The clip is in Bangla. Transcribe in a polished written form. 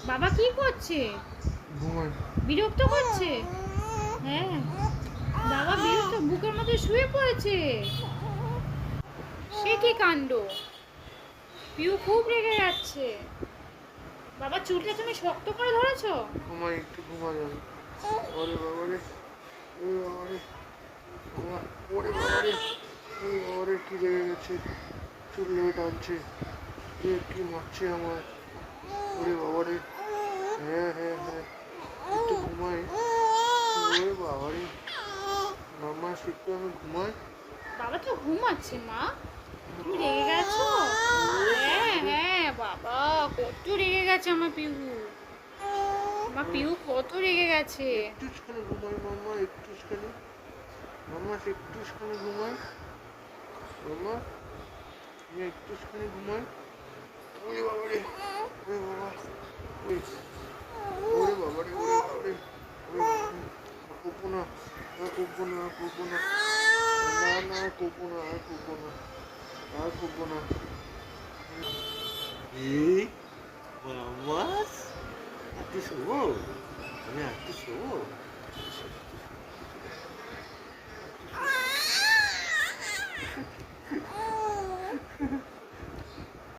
বাবা কি করছে? ঘুমায়। বিরক্ত করছে? হ্যাঁ, বাবা বিরক্ত, বুকের মধ্যে শুয়ে পড়েছে। সে কি কাণ্ড! পিউ খুব রেগে যাচ্ছে। বাবা চুলটা তুমি শক্ত করে ধরেছো? ঘুমাই, একটু ঘুমা যাবে। ওরে বাবারে, ওরে বাবারে, ওরে বাবারে, ওরে বাবারে, কি লেগে গেছে, চুল লেগে টানছে, কি মারছে আমার, ওরে বাবারে, হ্যাঁ হ্যাঁ হ্যাঁ, একটু ঘুমাই, ওরে বাবারে, মামা একটু আমি ঘুমাই। বাবা তো ঘুমাচ্ছে মা, তুমি রেগে গেছো? হ্যাঁ হ্যাঁ বাবা, কত রেগে গেছে আমার পিউ। আমার পিউ কত রেগে গেছে। একটুখানি ঘুমাই মাম্মা, একটুখানি, মাম্মা একটুখানি ঘুমাই, মাম্মা তুমি একটুখানি ঘুমাই। ওরে বাবারে, ওরে বাবা, ওই, ওরে বাবারে, ওরে বাবারে, ওরে বাবারে, কোপো না, কোপো না, কোপো না, না না কোপো না, আর কোপো না, আর কোপো না। এই মাম্মা, একটু শোবো, আমি একটু শোবো।